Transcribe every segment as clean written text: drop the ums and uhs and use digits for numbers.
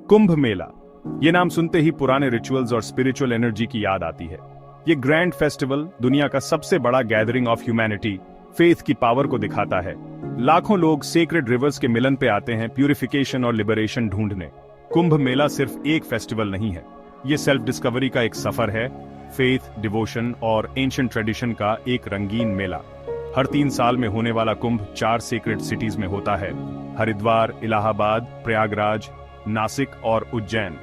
कुंभ मेला, ये नाम सुनते ही पुराने रिचुअल्स और स्पिरिचुअल एनर्जी की याद आती है। ये ग्रैंड फेस्टिवल दुनिया का सबसे बड़ा गैदरिंग ऑफ ह्यूमैनिटी, फेथ की पावर को दिखाता है। लाखों लोग सेक्रेड रिवर्स के मिलन पे आते हैं प्यूरिफिकेशन और लिबरेशन ढूंढने। कुंभ मेला सिर्फ एक फेस्टिवल नहीं है, ये सेल्फ डिस्कवरी का एक सफर है, फेथ, डिवोशन और एंशिएंट ट्रेडिशन का एक रंगीन मेला। हर 3 साल में होने वाला कुंभ 4 सेक्रेड सिटीज में होता है, हरिद्वार, इलाहाबाद, प्रयागराज, नासिक और उज्जैन।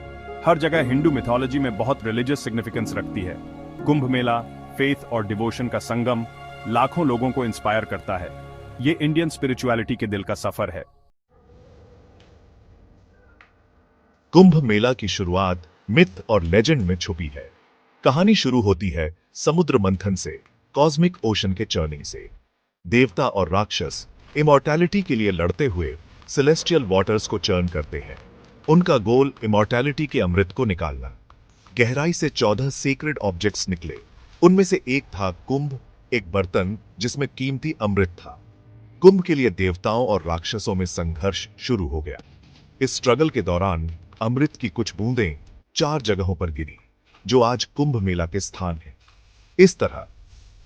हर जगह हिंदू मिथोलॉजी में बहुत रिलीजियस सिग्निफिकेंस रखती है। कुंभ मेला फेथ और डिवोशन का संगम लाखों लोगों को इंस्पायर करता है। ये इंडियन स्पिरिचुअलिटी के दिल का सफर है। कुंभ मेला की शुरुआत मिथ और लेजेंड में छुपी है। कहानी शुरू होती है समुद्र मंथन से, कॉस्मिक ओशन के चर्निंग से। देवता और राक्षस इमॉर्टैलिटी के लिए लड़ते हुए सेलेस्टियल वाटर्स को चर्न करते हैं। उनका गोल इमॉर्टैलिटी के अमृत को निकालना। गहराई से 14 सीक्रेट ऑब्जेक्ट्स निकले। उनमें से एक था कुंभ, एक बर्तन जिसमें कीमती अमृत था। कुंभ के लिए देवताओं और राक्षसों में संघर्ष शुरू हो गया। इस स्ट्रगल के दौरान अमृत की कुछ बूंदें 4 जगहों पर गिरी, जो आज कुंभ मेला के स्थान है। इस तरह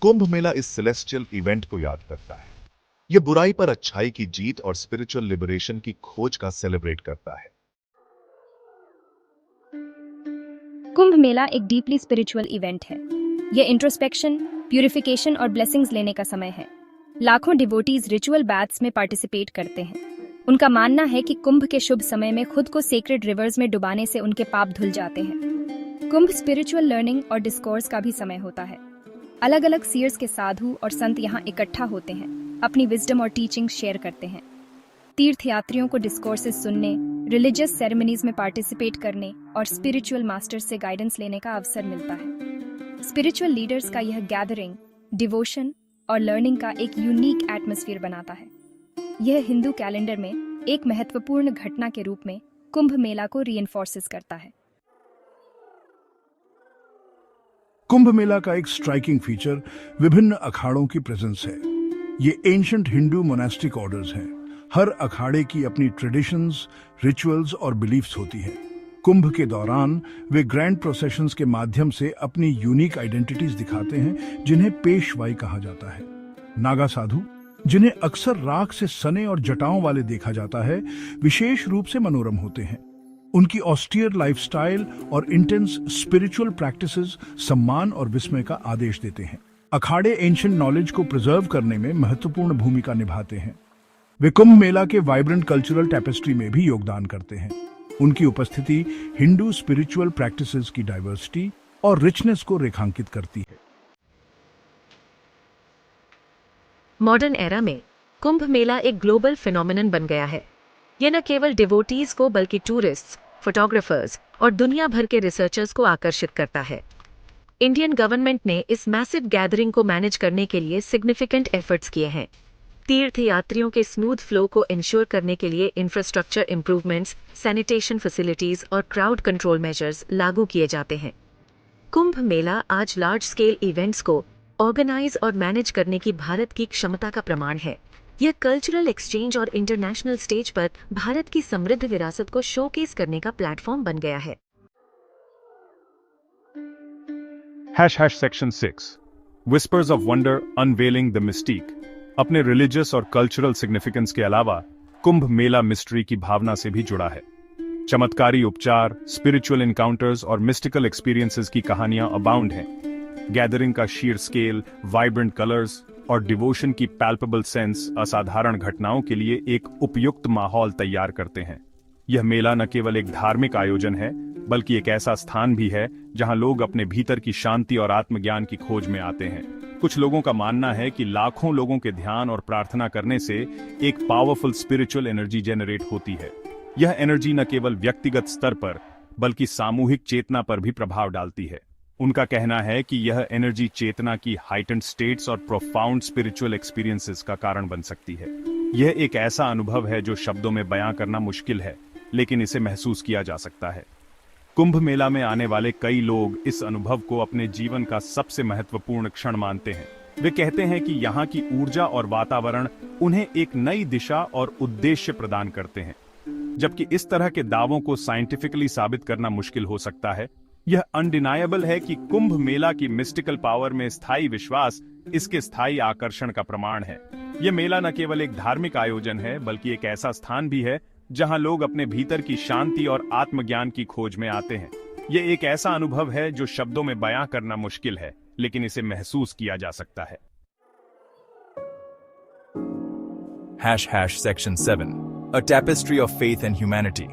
कुंभ मेला इस सेलेस्टियल इवेंट को याद करता है। यह बुराई पर अच्छाई की जीत और स्पिरिचुअल लिबरेशन की खोज का सेलिब्रेट करता है। कुंभ मेला एक डीपली स्पिरिचुअल इवेंट है। यह इंट्रोस्पेक्शन, प्यूरिफिकेशन और ब्लेसिंग्स लेने का समय है। लाखों डिवोटीज रिचुअल बैथ्स में पार्टिसिपेट करते हैं। उनका मानना है कि कुंभ के शुभ समय में खुद को सेक्रेड रिवर्स में डुबाने से उनके पाप धुल जाते हैं। कुंभ स्पिरिचुअल लर्निंग और डिस्कोर्स का भी समय होता है। अलग अलग सीयर्स के साधु और संत यहाँ इकट्ठा होते हैं, अपनी विजडम और टीचिंग शेयर करते हैं। तीर्थयात्रियों को डिस्कोर्सेस सुनने, रिलीजियस सेरेमनीज में पार्टिसिपेट करने और स्पिरिचुअल मास्टर्स से गाइडेंस लेने का अवसर मिलता है। स्पिरिचुअल लीडर्स का यह गैदरिंग डिवोशन और लर्निंग का एक यूनिक एटमॉस्फेयर बनाता है। यह हिंदू कैलेंडर में एक महत्वपूर्ण घटना के रूप में कुंभ मेला को रीइंफोर्सेस करता है। कुंभ मेला का एक स्ट्राइकिंग फीचर विभिन्न अखाड़ों की प्रेजेंस है। ये एंशिएंट हिंदू मोनास्टिक ऑर्डर्स हैं। हर अखाड़े की अपनी ट्रेडिशंस, रिचुअल्स और बिलीफ्स होती हैं। कुंभ के दौरान वे ग्रैंड प्रोसेशंस के माध्यम से अपनी यूनिक आइडेंटिटीज दिखाते हैं, जिन्हें पेशवाई कहा जाता है। नागा साधु, जिन्हें अक्सर राख से सने और जटाओं वाले देखा जाता है, विशेष रूप से मनोरम होते हैं। उनकी ऑस्टियर लाइफस्टाइल और इंटेंस स्पिरिचुअल प्रैक्टिसेस सम्मान और विस्मय का आदेश देते हैं। अखाड़े एंशिएंट नॉलेज को प्रिजर्व करने में महत्वपूर्ण भूमिका निभाते हैं। वे कुंभ मेला के वाइब्रेंट कल्चरल टैपेस्ट्री में भी योगदान करते हैं। उनकी उपस्थिति हिंदू स्पिरिचुअल प्रैक्टिसेस की डाइवर्सिटी और रिचनेस को रेखांकित करती है। मॉडर्न एरा में कुंभ मेला एक ग्लोबल फिनोमिनन बन गया है। यह न केवल डिवोटीज को बल्कि टूरिस्ट्स, फोटोग्राफर्स और दुनिया भर के रिसर्चर्स को आकर्षित करता है। इंडियन गवर्नमेंट ने इस मैसिव गैदरिंग को मैनेज करने के लिए सिग्निफिकेंट एफर्ट्स किए हैं। तीर्थयात्रियों के स्मूथ फ्लो को इंश्योर करने के लिए इंफ्रास्ट्रक्चर इंप्रूवमेंट्स, सैनिटेशन फैसिलिटीज और क्राउड कंट्रोल मेजर्स लागू किए जाते हैं। कुंभ मेला आज लार्ज स्केल इवेंट्स को ऑर्गेनाइज और मैनेज करने की भारत की क्षमता का प्रमाण है। यह कल्चरल एक्सचेंज और इंटरनेशनल स्टेज पर भारत की समृद्ध विरासत को शोकेस करने का प्लेटफॉर्म बन गया है। #Section 6 Whispers of Wonder Unveiling the Mystique। अपने रिलीजियस और कल्चरल सिग्निफिकेंस के अलावा कुंभ मेला मिस्ट्री की भावना से भी जुड़ा है। चमत्कारी उपचार, स्पिरिचुअल इनकाउंटर्स और मिस्टिकल एक्सपीरियंसेस की कहानियां अबाउंड हैं। गैदरिंग का शीर स्केल, वाइब्रेंट कलर्स और डिवोशन की पैल्पेबल सेंस असाधारण घटनाओं के लिए एक उपयुक्त माहौल तैयार करते हैं। यह मेला न केवल एक धार्मिक आयोजन है, बल्कि एक ऐसा स्थान भी है जहां लोग अपने भीतर की शांति और आत्मज्ञान की खोज में आते हैं। कुछ लोगों का मानना है कि लाखों लोगों के ध्यान और प्रार्थना करने से एक पावरफुल स्पिरिचुअल एनर्जी जनरेट होती है। यह एनर्जी न केवल व्यक्तिगत स्तर पर बल्कि सामूहिक चेतना पर भी प्रभाव डालती है। उनका कहना है कि यह एनर्जी चेतना की हाइटेंड स्टेट्स और प्रोफाउंड स्पिरिचुअल एक्सपीरियंसेस का कारण बन सकती है। यह एक ऐसा अनुभव है जो शब्दों में बयां करना मुश्किल है, लेकिन इसे महसूस किया जा सकता है। कुंभ मेला में आने वाले कई लोग इस अनुभव को अपने जीवन का सबसे महत्वपूर्ण क्षण मानते हैं। वे कहते हैं कि यहाँ की ऊर्जा और वातावरण उन्हें एक नई दिशा और उद्देश्य प्रदान करते हैं। जबकि इस तरह के दावों को साइंटिफिकली साबित करना मुश्किल हो सकता है। यह अनडिनायबल है कि कुंभ मेला की मिस्टिकल पावर में स्थायी विश्वास इसके स्थायी आकर्षण का प्रमाण है। यह मेला न केवल एक धार्मिक आयोजन है, बल्कि एक ऐसा स्थान भी है जहां लोग अपने भीतर की शांति और आत्मज्ञान की खोज में आते हैं। यह एक ऐसा अनुभव है जो शब्दों में बयां करना मुश्किल है, लेकिन इसे महसूस किया जा सकता है। Section 7 A tapestry of faith and humanity.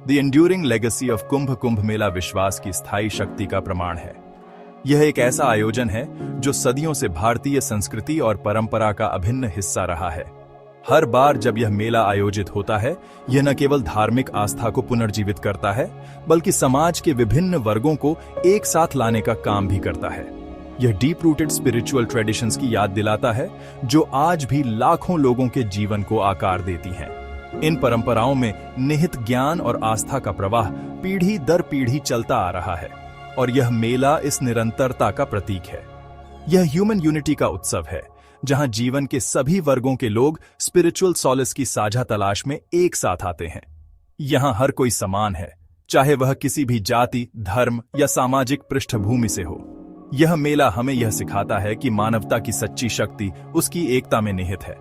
The enduring legacy of Kumbh Mela विश्वास की स्थायी शक्ति का प्रमाण है। यह एक ऐसा आयोजन है जो सदियों से भारतीय संस्कृति और परंपरा का अभिन्न हिस्सा रहा है। हर बार जब यह मेला आयोजित होता है, यह न केवल धार्मिक आस्था को पुनर्जीवित करता है, बल्कि समाज के विभिन्न वर्गों को एक साथ लाने का काम भी करता है। यह डीप रूटेड स्पिरिचुअल ट्रेडिशंस की याद दिलाता है जो आज भी लाखों लोगों के जीवन को आकार देती हैं। इन परंपराओं में निहित ज्ञान और आस्था का प्रवाह पीढ़ी दर पीढ़ी चलता आ रहा है, और यह मेला इस निरंतरता का प्रतीक है। यह ह्यूमन यूनिटी का उत्सव है, जहां जीवन के सभी वर्गों के लोग स्पिरिचुअल सॉलिस की साझा तलाश में एक साथ आते हैं। यहां हर कोई समान है, चाहे वह किसी भी जाति, धर्म या सामाजिक पृष्ठभूमि से हो। यह मेला हमें यह सिखाता है कि मानवता की सच्ची शक्ति उसकी एकता में निहित है।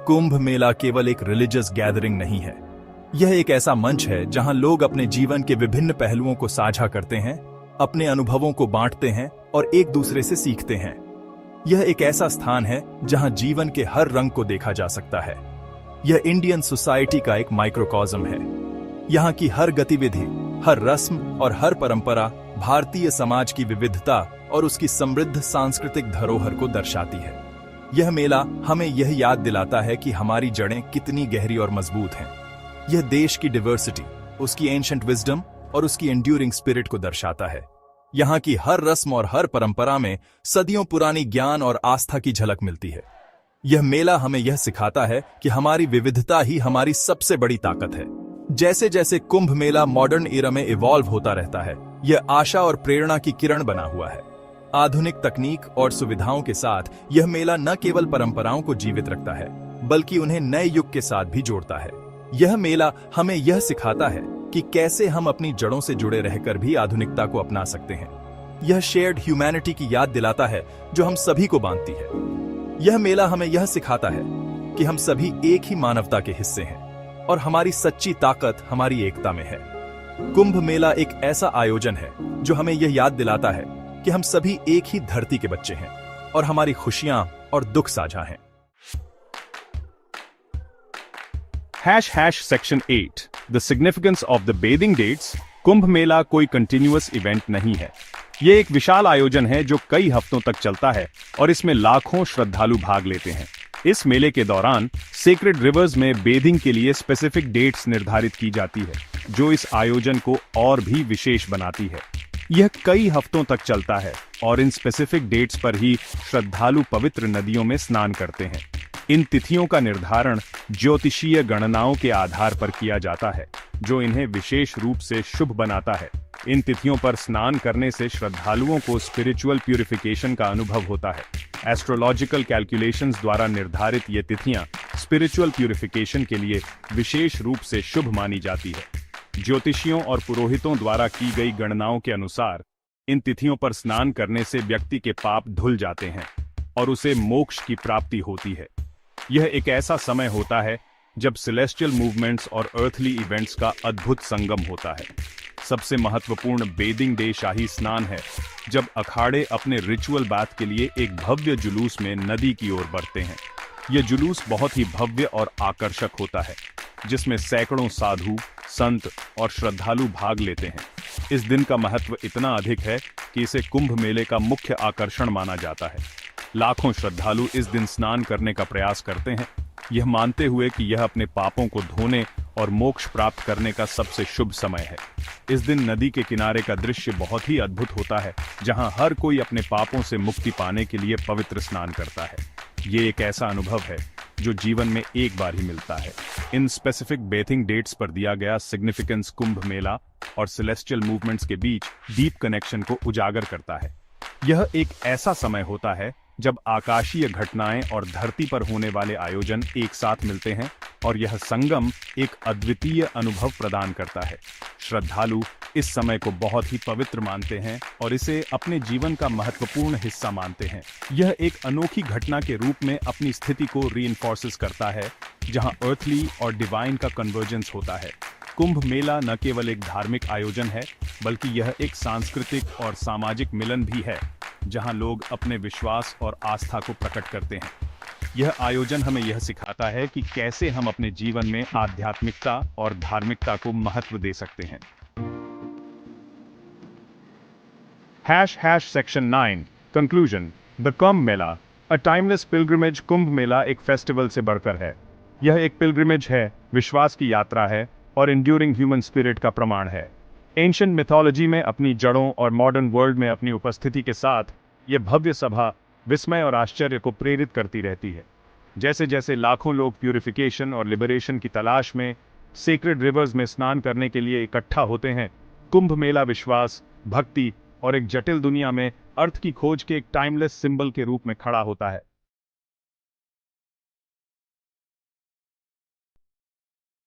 कुंभ मेला केवल एक रिलीजियस गैदरिंग नहीं है, यह एक ऐसा मंच है जहां लोग अपने जीवन के विभिन्न पहलुओं को साझा करते हैं, अपने अनुभवों को बांटते हैं और एक दूसरे से सीखते हैं। यह एक ऐसा स्थान है जहां जीवन के हर रंग को देखा जा सकता है। यह इंडियन सोसाइटी का एक माइक्रोकॉज्म है। यहाँ की हर गतिविधि, हर रस्म और हर परंपरा भारतीय समाज की विविधता और उसकी समृद्ध सांस्कृतिक धरोहर को दर्शाती है। यह मेला हमें यह याद दिलाता है कि हमारी जड़ें कितनी गहरी और मजबूत हैं। यह देश की डाइवर्सिटी, उसकी एंशिएंट विजडम और उसकी एंड्यूरिंग स्पिरिट को दर्शाता है। यहाँ की हर रस्म और हर परंपरा में सदियों पुरानी ज्ञान और आस्था की झलक मिलती है। यह मेला हमें यह सिखाता है कि हमारी विविधता ही हमारी सबसे बड़ी ताकत है। जैसे जैसे कुंभ मेला मॉडर्न एरा में इवॉल्व होता रहता है, यह आशा और प्रेरणा की किरण बना हुआ है। आधुनिक तकनीक और सुविधाओं के साथ यह मेला न केवल परंपराओं को जीवित रखता है, बल्कि उन्हें नए युग के साथ भी जोड़ता है। यह मेला हमें यह सिखाता है कि कैसे हम अपनी जड़ों से जुड़े रहकर भी आधुनिकता को अपना सकते हैं। यह शेयर्ड ह्यूमैनिटी की याद दिलाता है जो हम सभी को बांधती है। यह मेला हमें यह सिखाता है कि हम सभी एक ही मानवता के हिस्से हैं और हमारी सच्ची ताकत हमारी एकता में है। कुंभ मेला एक ऐसा आयोजन है जो हमें यह याद दिलाता है कि हम सभी एक ही धरती के बच्चे हैं और हमारी खुशियां और दुख साझा हैं। Section 8 The significance of the bathing dates. Kumbh Mela कोई कंटिन्यूअस इवेंट नहीं है। ये एक विशाल आयोजन है जो कई हफ्तों तक चलता है और इसमें लाखों श्रद्धालु भाग लेते हैं। इस मेले के दौरान सेक्रेड रिवर्स में बेथिंग के लिए स्पेसिफिक डेट्स निर्धारित की जाती है, जो इस आयोजन को और भी विशेष बनाती है। यह कई हफ्तों तक चलता है और इन स्पेसिफिक डेट्स पर ही श्रद्धालु पवित्र नदियों में स्नान करते हैं। इन तिथियों का निर्धारण ज्योतिषीय गणनाओं के आधार पर किया जाता है, जो इन्हें विशेष रूप से शुभ बनाता है। इन तिथियों पर स्नान करने से श्रद्धालुओं को स्पिरिचुअल प्यूरिफिकेशन का अनुभव होता है। एस्ट्रोलॉजिकल कैलकुलेशंस द्वारा निर्धारित ये तिथियां स्पिरिचुअल प्यूरिफिकेशन के लिए विशेष रूप से शुभ मानी जाती है। ज्योतिषियों और पुरोहितों द्वारा की गई गणनाओं के अनुसार इन तिथियों पर स्नान करने से व्यक्ति के पाप धुल जाते हैं और उसे मोक्ष की प्राप्ति होती है। यह एक ऐसा समय होता है जब सेलेस्टियल मूवमेंट्स और अर्थली इवेंट्स का अद्भुत संगम होता है। सबसे महत्वपूर्ण बेदिंग डे शाही स्नान है, जब अखाड़े अपने रिचुअल बाथ के लिए एक भव्य जुलूस में नदी की ओर बढ़ते हैं। यह जुलूस बहुत ही भव्य और आकर्षक होता है, जिसमें सैकड़ों साधु, संत और श्रद्धालु भाग लेते हैं। इस दिन का महत्व इतना अधिक है कि इसे कुंभ मेले का मुख्य आकर्षण माना जाता है। लाखों श्रद्धालु इस दिन स्नान करने का प्रयास करते हैं, यह मानते हुए कि यह अपने पापों को धोने और मोक्ष प्राप्त करने का सबसे शुभ समय है। इस दिन नदी के किनारे का दृश्य बहुत ही अद्भुत होता है, जहां हर कोई अपने पापों से मुक्ति पाने के लिए पवित्र स्नान करता है। ये एक ऐसा अनुभव है जो जीवन में एक बार ही मिलता है। इन स्पेसिफिक बेथिंग डेट्स पर दिया गया सिग्निफिकेंस कुंभ मेला और सेलेस्टियल मूवमेंट्स के बीच डीप कनेक्शन को उजागर करता है। यह एक ऐसा समय होता है जब आकाशीय घटनाएं और धरती पर होने वाले आयोजन एक साथ मिलते हैं और यह संगम एक अद्वितीय अनुभव प्रदान करता है। श्रद्धालु इस समय को बहुत ही पवित्र मानते हैं और इसे अपने जीवन का महत्वपूर्ण हिस्सा मानते हैं। यह एक अनोखी घटना के रूप में अपनी स्थिति को रीइंफोर्सेस करता है, जहां अर्थली और डिवाइन का कन्वर्जेंस होता है। कुंभ मेला न केवल एक धार्मिक आयोजन है, बल्कि यह एक सांस्कृतिक और सामाजिक मिलन भी है, जहां लोग अपने विश्वास और आस्था को प्रकट करते हैं। यह आयोजन हमें यह सिखाता है कि कैसे हम अपने जीवन में आध्यात्मिकता और धार्मिकता को महत्व दे सकते हैं। Section 9 Conclusion The Kumbh Mela A timeless pilgrimage। Kumbh Mela एक फेस्टिवल से बढ़कर है। यह एक पिलग्रिमेज है, विश्वास की यात्रा है और इंड्यूरिंग ह्यूमन स्पिरिट का प्रमाण है। एंशिएंट मिथोलॉजी में अपनी जड़ों और मॉडर्न वर्ल्ड में अपनी उपस्थिति के साथ यह भव्य सभा विस्मय और आश्चर्य को प्रेरित करती रहती है। जैसे जैसे लाखों लोग प्यूरिफिकेशन और लिबरेशन की तलाश में सेक्रेड रिवर्स में स्नान करने के लिए इकट्ठा होते हैं, कुंभ मेला विश्वास, भक्ति और एक जटिल दुनिया में अर्थ की खोज के एक टाइमलेस सिंबल के रूप में खड़ा होता है।